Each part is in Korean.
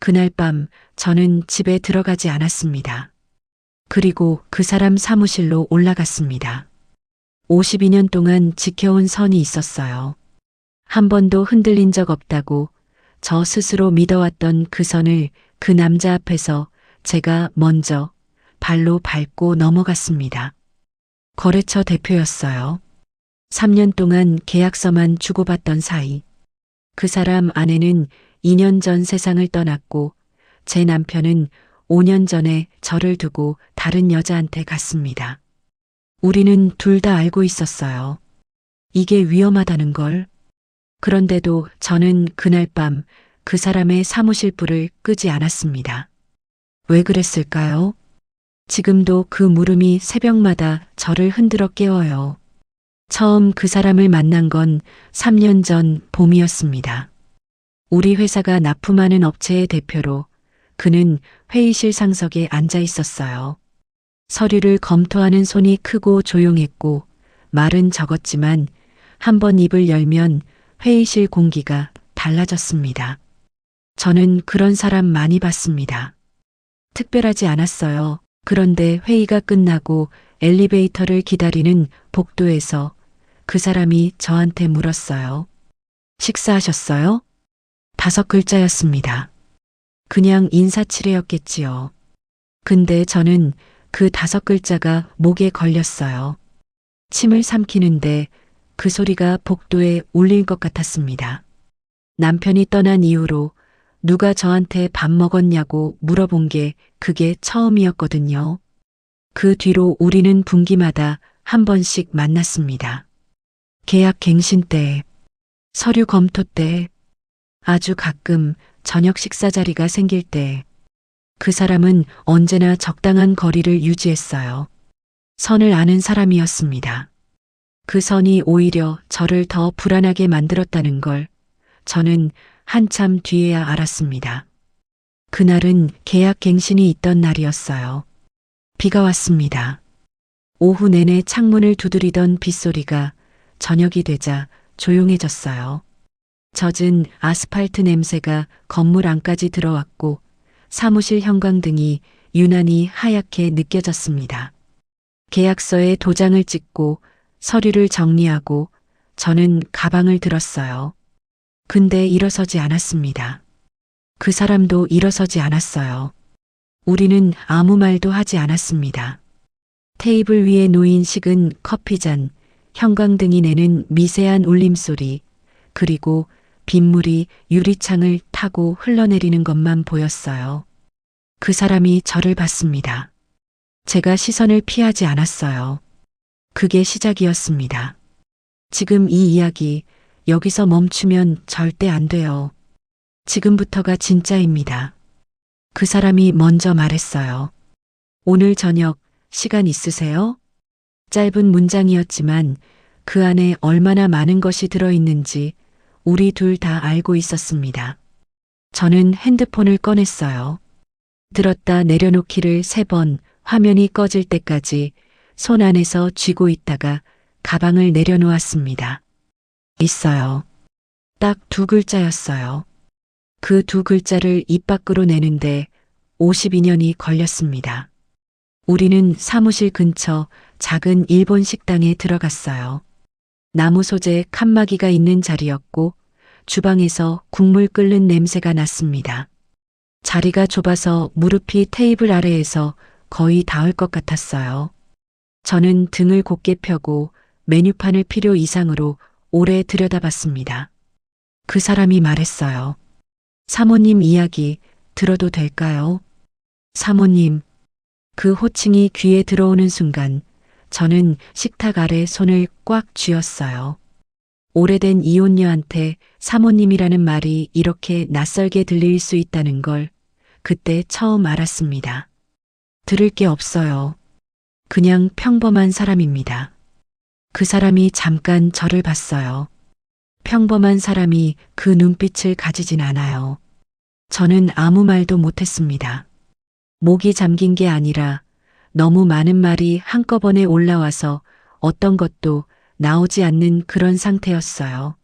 그날 밤 저는 집에 들어가지 않았습니다. 그리고 그 사람 사무실로 올라갔습니다. 52년 동안 지켜온 선이 있었어요. 한 번도 흔들린 적 없다고 저 스스로 믿어왔던 그 선을 그 남자 앞에서 제가 먼저 발로 밟고 넘어갔습니다. 거래처 대표였어요. 3년 동안 계약서만 주고받던 사이. 그 사람 아내는 2년 전 세상을 떠났고 제 남편은 5년 전에 저를 두고 다른 여자한테 갔습니다. 우리는 둘 다 알고 있었어요. 이게 위험하다는 걸. 그런데도 저는 그날 밤 그 사람의 사무실 불을 끄지 않았습니다. 왜 그랬을까요? 지금도 그 물음이 새벽마다 저를 흔들어 깨워요. 처음 그 사람을 만난 건 3년 전 봄이었습니다. 우리 회사가 납품하는 업체의 대표로 그는 회의실 상석에 앉아 있었어요. 서류를 검토하는 손이 크고 조용했고 말은 적었지만 한 번 입을 열면 회의실 공기가 달라졌습니다. 저는 그런 사람 많이 봤습니다. 특별하지 않았어요. 그런데 회의가 끝나고 엘리베이터를 기다리는 복도에서 그 사람이 저한테 물었어요. 식사하셨어요? 5글자였습니다. 그냥 인사치레였겠지요. 근데 저는 그 5글자가 목에 걸렸어요. 침을 삼키는데 그 소리가 복도에 울릴 것 같았습니다. 남편이 떠난 이후로 누가 저한테 밥 먹었냐고 물어본 게 그게 처음이었거든요. 그 뒤로 우리는 분기마다 한 번씩 만났습니다. 계약 갱신 때, 서류 검토 때, 아주 가끔 저녁 식사 자리가 생길 때, 그 사람은 언제나 적당한 거리를 유지했어요. 선을 아는 사람이었습니다. 그 선이 오히려 저를 더 불안하게 만들었다는 걸 저는 한참 뒤에야 알았습니다. 그날은 계약 갱신이 있던 날이었어요. 비가 왔습니다. 오후 내내 창문을 두드리던 빗소리가 저녁이 되자 조용해졌어요. 젖은 아스팔트 냄새가 건물 안까지 들어왔고 사무실 형광등이 유난히 하얗게 느껴졌습니다. 계약서에 도장을 찍고 서류를 정리하고 저는 가방을 들었어요. 근데 일어서지 않았습니다. 그 사람도 일어서지 않았어요. 우리는 아무 말도 하지 않았습니다. 테이블 위에 놓인 식은 커피잔, 형광등이 내는 미세한 울림소리, 그리고 빗물이 유리창을 타고 흘러내리는 것만 보였어요. 그 사람이 저를 봤습니다. 제가 시선을 피하지 않았어요. 그게 시작이었습니다. 지금 이 이야기 여기서 멈추면 절대 안 돼요. 지금부터가 진짜입니다. 그 사람이 먼저 말했어요. 오늘 저녁 시간 있으세요? 짧은 문장이었지만 그 안에 얼마나 많은 것이 들어있는지 우리 둘 다 알고 있었습니다. 저는 핸드폰을 꺼냈어요. 들었다 내려놓기를 3번 화면이 꺼질 때까지 손 안에서 쥐고 있다가 가방을 내려놓았습니다. 있어요. 딱 2글자였어요. 그 2글자를 입 밖으로 내는데 52년이 걸렸습니다. 우리는 사무실 근처 작은 일본 식당에 들어갔어요. 나무 소재 칸막이가 있는 자리였고 주방에서 국물 끓는 냄새가 났습니다. 자리가 좁아서 무릎이 테이블 아래에서 거의 닿을 것 같았어요. 저는 등을 곧게 펴고 메뉴판을 필요 이상으로 오래 들여다봤습니다. 그 사람이 말했어요. 사모님 이야기 들어도 될까요? 사모님. 그 호칭이 귀에 들어오는 순간 저는 식탁 아래 손을 꽉 쥐었어요. 오래된 이혼녀한테 사모님이라는 말이 이렇게 낯설게 들릴 수 있다는 걸 그때 처음 알았습니다. 들을 게 없어요. 그냥 평범한 사람입니다. 그 사람이 잠깐 저를 봤어요. 평범한 사람이 그 눈빛을 가지진 않아요. 저는 아무 말도 못했습니다. 목이 잠긴 게 아니라 너무 많은 말이 한꺼번에 올라와서 어떤 것도 나오지 않는 그런 상태였어요.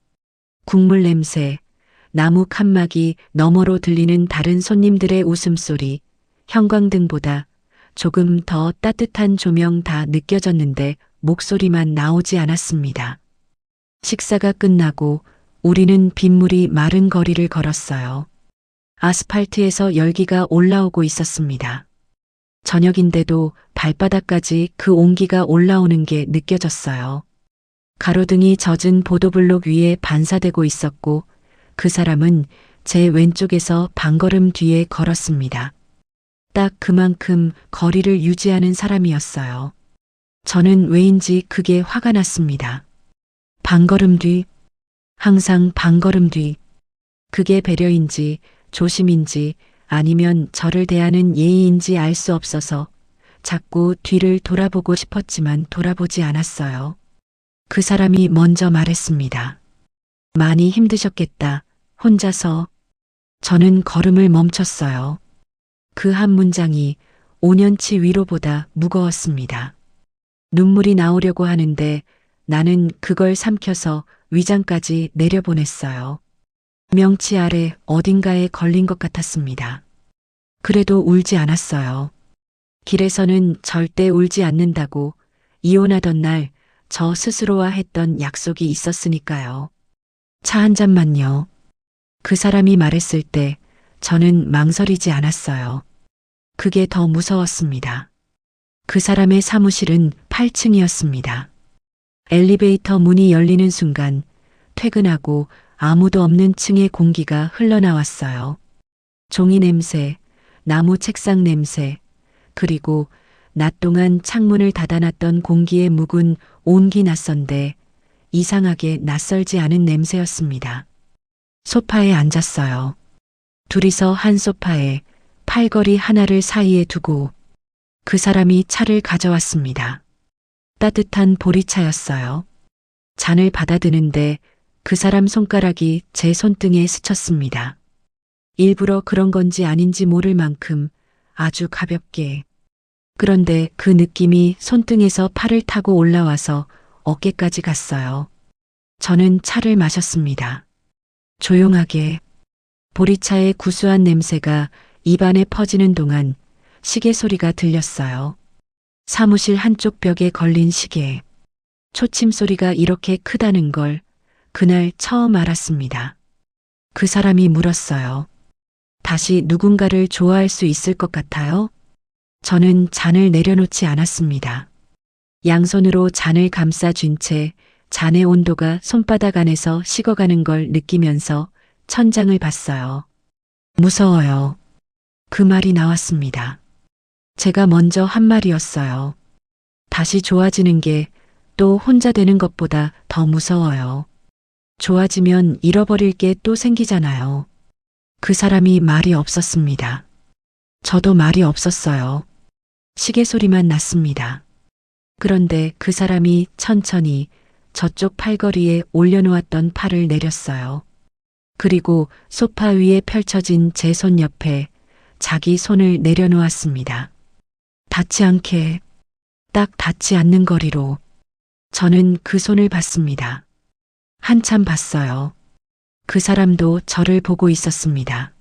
국물 냄새, 나무 칸막이 너머로 들리는 다른 손님들의 웃음소리, 형광등보다 조금 더 따뜻한 조명 다 느껴졌는데 목소리만 나오지 않았습니다. 식사가 끝나고 우리는 빗물이 마른 거리를 걸었어요. 아스팔트에서 열기가 올라오고 있었습니다. 저녁인데도 발바닥까지 그 온기가 올라오는 게 느껴졌어요. 가로등이 젖은 보도블록 위에 반사되고 있었고 그 사람은 제 왼쪽에서 반걸음 뒤에 걸었습니다. 딱 그만큼 거리를 유지하는 사람이었어요. 저는 왜인지 그게 화가 났습니다. 반걸음 뒤, 항상 반걸음 뒤. 그게 배려인지 조심인지 아니면 저를 대하는 예의인지 알 수 없어서 자꾸 뒤를 돌아보고 싶었지만 돌아보지 않았어요. 그 사람이 먼저 말했습니다. 많이 힘드셨겠다. 혼자서. 저는 걸음을 멈췄어요. 그 한 문장이 5년치 위로보다 무거웠습니다. 눈물이 나오려고 하는데 나는 그걸 삼켜서 위장까지 내려보냈어요. 명치 아래 어딘가에 걸린 것 같았습니다. 그래도 울지 않았어요. 길에서는 절대 울지 않는다고 이혼하던 날 저 스스로와 했던 약속이 있었으니까요. 차 한 잔만요. 그 사람이 말했을 때 저는 망설이지 않았어요. 그게 더 무서웠습니다. 그 사람의 사무실은 8층이었습니다. 엘리베이터 문이 열리는 순간 퇴근하고 아무도 없는 층의 공기가 흘러나왔어요. 종이 냄새, 나무 책상 냄새, 그리고 낮 동안 창문을 닫아놨던 공기의 묵은 온기 낯선데 이상하게 낯설지 않은 냄새였습니다. 소파에 앉았어요. 둘이서 한 소파에 팔걸이 하나를 사이에 두고 그 사람이 차를 가져왔습니다. 따뜻한 보리차였어요. 잔을 받아드는데 그 사람 손가락이 제 손등에 스쳤습니다. 일부러 그런 건지 아닌지 모를 만큼 아주 가볍게. 그런데 그 느낌이 손등에서 팔을 타고 올라와서 어깨까지 갔어요. 저는 차를 마셨습니다. 조용하게. 보리차의 구수한 냄새가 입안에 퍼지는 동안 시계 소리가 들렸어요. 사무실 한쪽 벽에 걸린 시계. 초침 소리가 이렇게 크다는 걸 그날 처음 알았습니다. 그 사람이 물었어요. 다시 누군가를 좋아할 수 있을 것 같아요? 저는 잔을 내려놓지 않았습니다. 양손으로 잔을 감싸 쥔 채 잔의 온도가 손바닥 안에서 식어가는 걸 느끼면서 천장을 봤어요. 무서워요. 그 말이 나왔습니다. 제가 먼저 한 말이었어요. 다시 좋아지는 게 또 혼자 되는 것보다 더 무서워요. 좋아지면 잃어버릴 게 또 생기잖아요. 그 사람이 말이 없었습니다. 저도 말이 없었어요. 시계 소리만 났습니다. 그런데 그 사람이 천천히 저쪽 팔걸이에 올려놓았던 팔을 내렸어요. 그리고 소파 위에 펼쳐진 제 손 옆에 자기 손을 내려놓았습니다. 닿지 않게, 딱 닿지 않는 거리로. 저는 그 손을 봤습니다. 한참 봤어요. 그 사람도 저를 보고 있었습니다.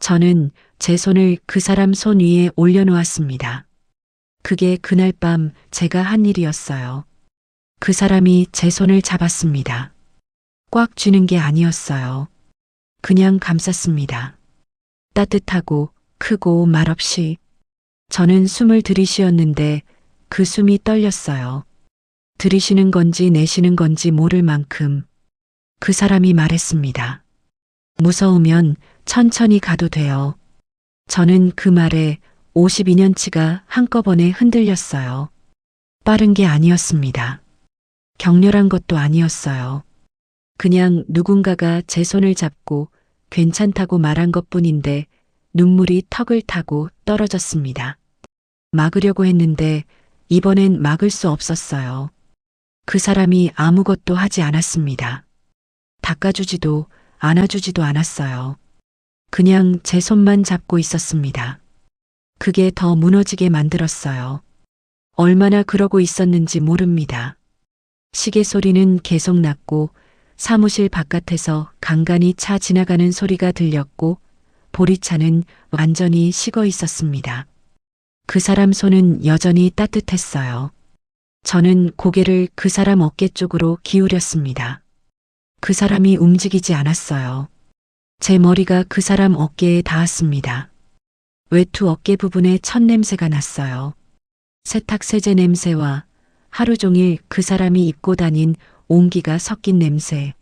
저는 제 손을 그 사람 손 위에 올려놓았습니다. 그게 그날 밤 제가 한 일이었어요. 그 사람이 제 손을 잡았습니다. 꽉 쥐는 게 아니었어요. 그냥 감쌌습니다. 따뜻하고 크고 말없이. 저는 숨을 들이쉬었는데 그 숨이 떨렸어요. 들이쉬는 건지 내쉬는 건지 모를 만큼. 그 사람이 말했습니다. 무서우면 천천히 가도 돼요. 저는 그 말에 52년치가 한꺼번에 흔들렸어요. 빠른 게 아니었습니다. 격렬한 것도 아니었어요. 그냥 누군가가 제 손을 잡고 괜찮다고 말한 것뿐인데 눈물이 턱을 타고 떨어졌습니다. 막으려고 했는데 이번엔 막을 수 없었어요. 그 사람이 아무것도 하지 않았습니다. 닦아주지도 안아주지도 않았어요. 그냥 제 손만 잡고 있었습니다. 그게 더 무너지게 만들었어요. 얼마나 그러고 있었는지 모릅니다. 시계 소리는 계속 났고 사무실 바깥에서 간간히 차 지나가는 소리가 들렸고 보리차는 완전히 식어 있었습니다. 그 사람 손은 여전히 따뜻했어요. 저는 고개를 그 사람 어깨 쪽으로 기울였습니다. 그 사람이 움직이지 않았어요. 제 머리가 그 사람 어깨에 닿았습니다. 외투 어깨 부분에 첫 냄새가 났어요. 세탁 세제 냄새와 하루 종일 그 사람이 입고 다닌 온기가 섞인 냄새.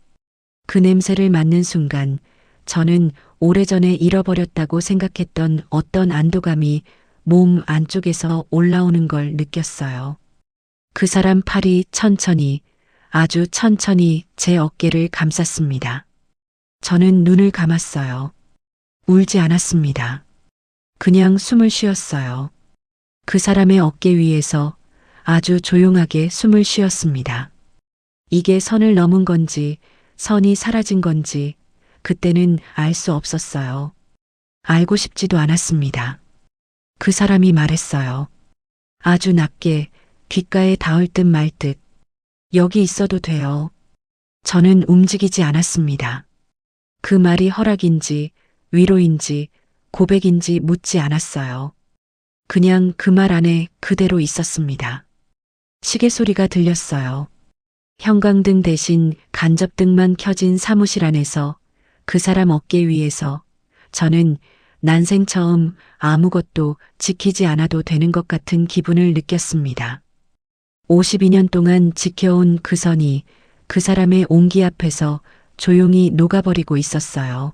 그 냄새를 맡는 순간 저는 오래전에 잃어버렸다고 생각했던 어떤 안도감이 몸 안쪽에서 올라오는 걸 느꼈어요. 그 사람 팔이 천천히, 아주 천천히 제 어깨를 감쌌습니다. 저는 눈을 감았어요. 울지 않았습니다. 그냥 숨을 쉬었어요. 그 사람의 어깨 위에서 아주 조용하게 숨을 쉬었습니다. 이게 선을 넘은 건지, 선이 사라진 건지, 그때는 알 수 없었어요. 알고 싶지도 않았습니다. 그 사람이 말했어요. 아주 낮게, 귓가에 닿을 듯 말 듯. 여기 있어도 돼요. 저는 움직이지 않았습니다. 그 말이 허락인지, 위로인지, 고백인지 묻지 않았어요. 그냥 그 말 안에 그대로 있었습니다. 시계 소리가 들렸어요. 형광등 대신 간접등만 켜진 사무실 안에서 그 사람 어깨 위에서 저는 난생 처음 아무것도 지키지 않아도 되는 것 같은 기분을 느꼈습니다. 52년 동안 지켜온 그 선이 그 사람의 온기 앞에서 조용히 녹아버리고 있었어요.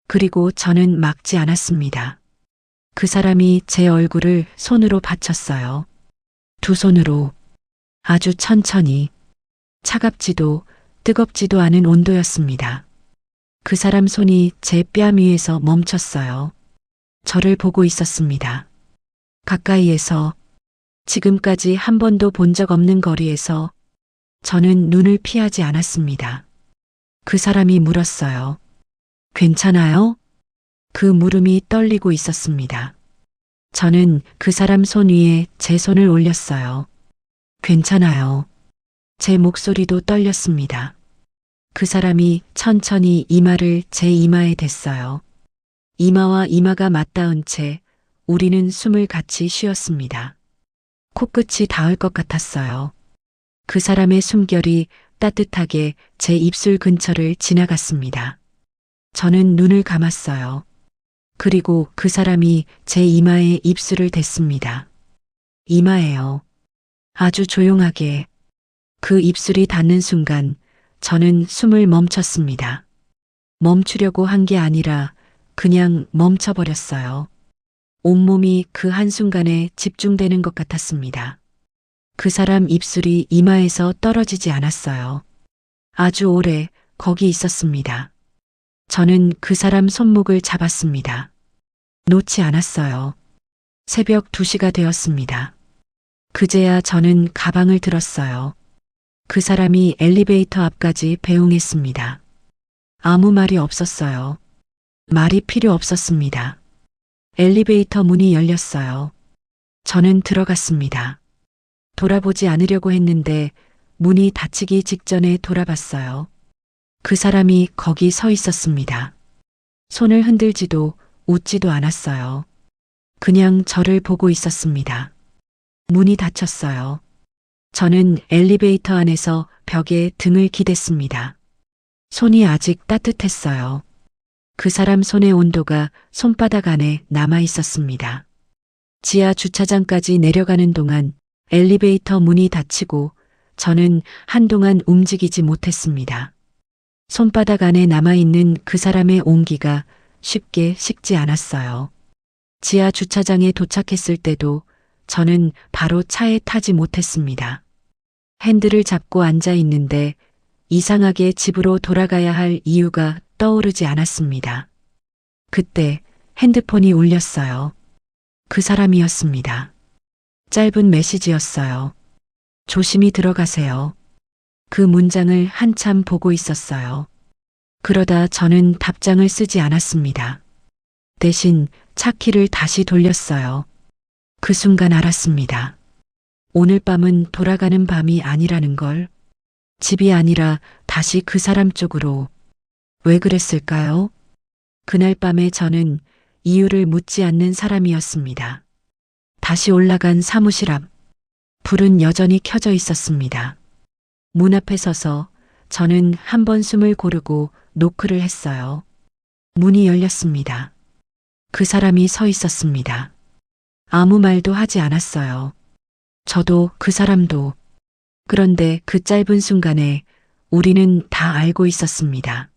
그리고 저는 막지 않았습니다. 그 사람이 제 얼굴을 손으로 받쳤어요. 두 손으로 아주 천천히 차갑지도 뜨겁지도 않은 온도였습니다. 그 사람 손이 제 뺨 위에서 멈췄어요. 저를 보고 있었습니다. 가까이에서 지금까지 한 번도 본 적 없는 거리에서 저는 눈을 피하지 않았습니다. 그 사람이 물었어요. 괜찮아요? 그 물음이 떨리고 있었습니다. 저는 그 사람 손 위에 제 손을 올렸어요. 괜찮아요. 제 목소리도 떨렸습니다. 그 사람이 천천히 이마를 제 이마에 댔어요. 이마와 이마가 맞닿은 채 우리는 숨을 같이 쉬었습니다. 코끝이 닿을 것 같았어요. 그 사람의 숨결이 따뜻하게 제 입술 근처를 지나갔습니다. 저는 눈을 감았어요. 그리고 그 사람이 제 이마에 입술을 댔습니다. 이마에요. 아주 조용하게. 그 입술이 닿는 순간 저는 숨을 멈췄습니다. 멈추려고 한 게 아니라 그냥 멈춰버렸어요. 온몸이 그 한순간에 집중되는 것 같았습니다. 그 사람 입술이 이마에서 떨어지지 않았어요. 아주 오래 거기 있었습니다. 저는 그 사람 손목을 잡았습니다. 놓지 않았어요. 새벽 2시가 되었습니다. 그제야 저는 가방을 들었어요. 그 사람이 엘리베이터 앞까지 배웅했습니다. 아무 말이 없었어요. 말이 필요 없었습니다. 엘리베이터 문이 열렸어요. 저는 들어갔습니다. 돌아보지 않으려고 했는데 문이 닫히기 직전에 돌아봤어요. 그 사람이 거기 서 있었습니다. 손을 흔들지도 웃지도 않았어요. 그냥 저를 보고 있었습니다. 문이 닫혔어요. 저는 엘리베이터 안에서 벽에 등을 기댔습니다. 손이 아직 따뜻했어요. 그 사람 손의 온도가 손바닥 안에 남아 있었습니다. 지하 주차장까지 내려가는 동안 엘리베이터 문이 닫히고 저는 한동안 움직이지 못했습니다. 손바닥 안에 남아있는 그 사람의 온기가 쉽게 식지 않았어요. 지하 주차장에 도착했을 때도 저는 바로 차에 타지 못했습니다. 핸들을 잡고 앉아 있는데 이상하게 집으로 돌아가야 할 이유가 떠오르지 않았습니다. 그때 핸드폰이 울렸어요. 그 사람이었습니다. 짧은 메시지였어요. 조심히 들어가세요. 그 문장을 한참 보고 있었어요. 그러다 저는 답장을 쓰지 않았습니다. 대신 차 키를 다시 돌렸어요. 그 순간 알았습니다. 오늘 밤은 돌아가는 밤이 아니라는 걸. 집이 아니라 다시 그 사람 쪽으로. 왜 그랬을까요? 그날 밤에 저는 이유를 묻지 않는 사람이었습니다. 다시 올라간 사무실 앞. 불은 여전히 켜져 있었습니다. 문 앞에 서서 저는 한 번 숨을 고르고 노크를 했어요. 문이 열렸습니다. 그 사람이 서 있었습니다. 아무 말도 하지 않았어요. 저도 그 사람도. 그런데 그 짧은 순간에 우리는 다 알고 있었습니다.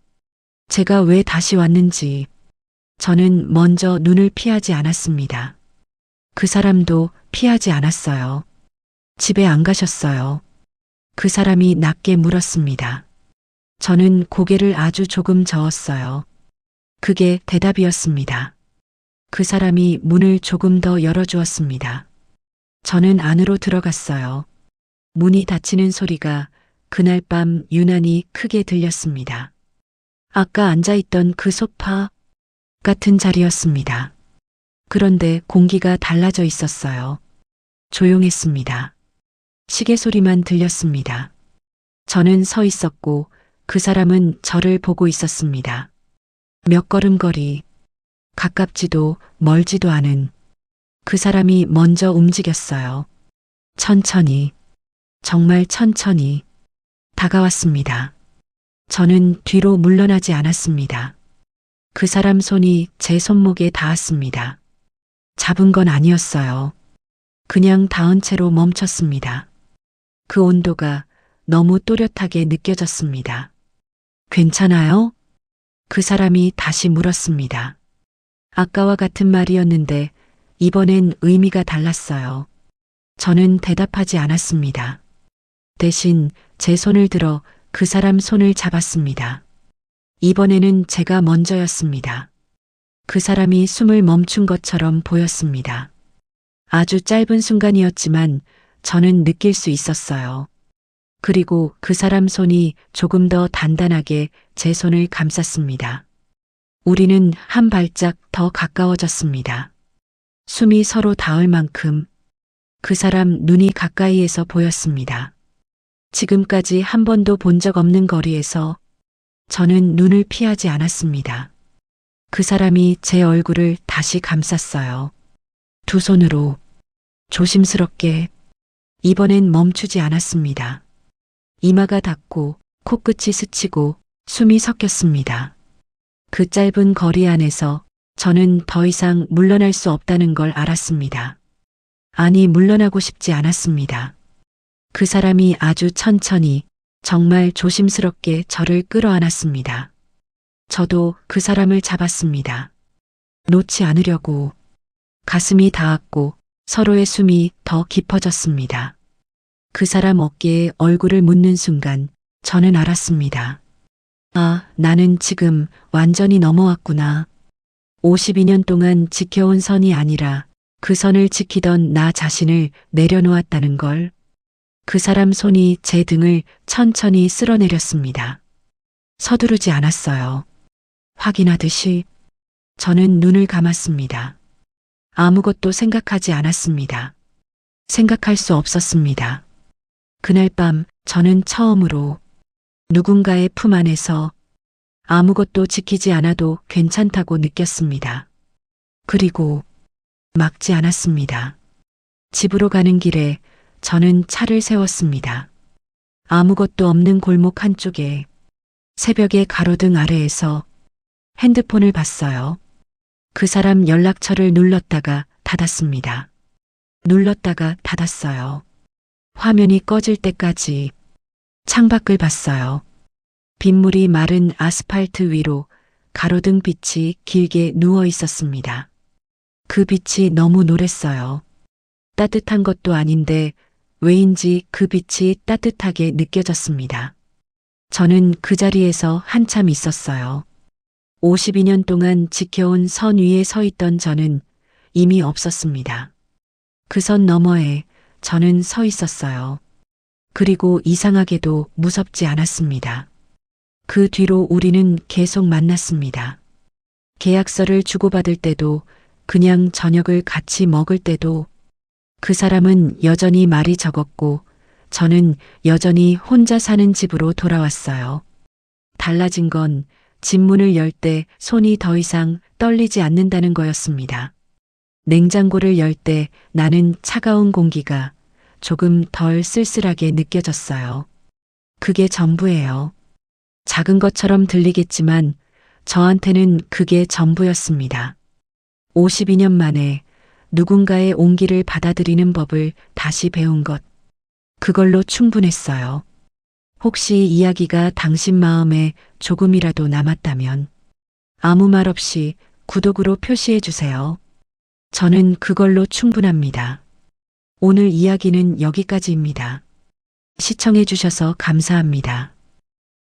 제가 왜 다시 왔는지. 저는 먼저 눈을 피하지 않았습니다. 그 사람도 피하지 않았어요. 집에 안 가셨어요. 그 사람이 낮게 물었습니다. 저는 고개를 아주 조금 저었어요. 그게 대답이었습니다. 그 사람이 문을 조금 더 열어주었습니다. 저는 안으로 들어갔어요. 문이 닫히는 소리가 그날 밤 유난히 크게 들렸습니다. 아까 앉아있던 그 소파 같은 자리였습니다. 그런데 공기가 달라져 있었어요. 조용했습니다. 시계 소리만 들렸습니다. 저는 서 있었고 그 사람은 저를 보고 있었습니다. 몇 걸음 거리, 가깝지도 멀지도 않은. 그 사람이 먼저 움직였어요. 천천히, 정말 천천히 다가왔습니다. 저는 뒤로 물러나지 않았습니다. 그 사람 손이 제 손목에 닿았습니다. 잡은 건 아니었어요. 그냥 닿은 채로 멈췄습니다. 그 온도가 너무 또렷하게 느껴졌습니다. 괜찮아요? 그 사람이 다시 물었습니다. 아까와 같은 말이었는데 이번엔 의미가 달랐어요. 저는 대답하지 않았습니다. 대신 제 손을 들어 그 사람 손을 잡았습니다. 이번에는 제가 먼저였습니다. 그 사람이 숨을 멈춘 것처럼 보였습니다. 아주 짧은 순간이었지만 저는 느낄 수 있었어요. 그리고 그 사람 손이 조금 더 단단하게 제 손을 감쌌습니다. 우리는 한 발짝 더 가까워졌습니다. 숨이 서로 닿을 만큼. 그 사람 눈이 가까이에서 보였습니다. 지금까지 한 번도 본 적 없는 거리에서 저는 눈을 피하지 않았습니다. 그 사람이 제 얼굴을 다시 감쌌어요. 두 손으로 조심스럽게. 이번엔 멈추지 않았습니다. 이마가 닿고 코끝이 스치고 숨이 섞였습니다. 그 짧은 거리 안에서 저는 더 이상 물러날 수 없다는 걸 알았습니다. 아니, 물러나고 싶지 않았습니다. 그 사람이 아주 천천히, 정말 조심스럽게 저를 끌어안았습니다. 저도 그 사람을 잡았습니다. 놓지 않으려고. 가슴이 닿았고 서로의 숨이 더 깊어졌습니다. 그 사람 어깨에 얼굴을 묻는 순간 저는 알았습니다. 아, 나는 지금 완전히 넘어왔구나. 52년 동안 지켜온 선이 아니라 그 선을 지키던 나 자신을 내려놓았다는 걸. 그 사람 손이 제 등을 천천히 쓸어내렸습니다. 서두르지 않았어요. 확인하듯이. 저는 눈을 감았습니다. 아무것도 생각하지 않았습니다. 생각할 수 없었습니다. 그날 밤 저는 처음으로 누군가의 품 안에서 아무것도 지키지 않아도 괜찮다고 느꼈습니다. 그리고 막지 않았습니다. 집으로 가는 길에 저는 차를 세웠습니다. 아무것도 없는 골목 한쪽에 새벽의 가로등 아래에서 핸드폰을 봤어요. 그 사람 연락처를 눌렀다가 닫았습니다. 눌렀다가 닫았어요. 화면이 꺼질 때까지. 창밖을 봤어요. 빗물이 마른 아스팔트 위로 가로등 빛이 길게 누워 있었습니다. 그 빛이 너무 노랬어요. 따뜻한 것도 아닌데 왜인지 그 빛이 따뜻하게 느껴졌습니다. 저는 그 자리에서 한참 있었어요. 52년 동안 지켜온 선 위에 서 있던 저는 이미 없었습니다. 그 선 너머에 저는 서 있었어요. 그리고 이상하게도 무섭지 않았습니다. 그 뒤로 우리는 계속 만났습니다. 계약서를 주고받을 때도, 그냥 저녁을 같이 먹을 때도. 그 사람은 여전히 말이 적었고 저는 여전히 혼자 사는 집으로 돌아왔어요. 달라진 건 집 문을 열 때 손이 더 이상 떨리지 않는다는 거였습니다. 냉장고를 열 때 나는 차가운 공기가 조금 덜 쓸쓸하게 느껴졌어요. 그게 전부예요. 작은 것처럼 들리겠지만 저한테는 그게 전부였습니다. 52년 만에 누군가의 온기를 받아들이는 법을 다시 배운 것. 그걸로 충분했어요. 혹시 이야기가 당신 마음에 조금이라도 남았다면 아무 말 없이 구독으로 표시해 주세요. 저는 그걸로 충분합니다. 오늘 이야기는 여기까지입니다. 시청해 주셔서 감사합니다.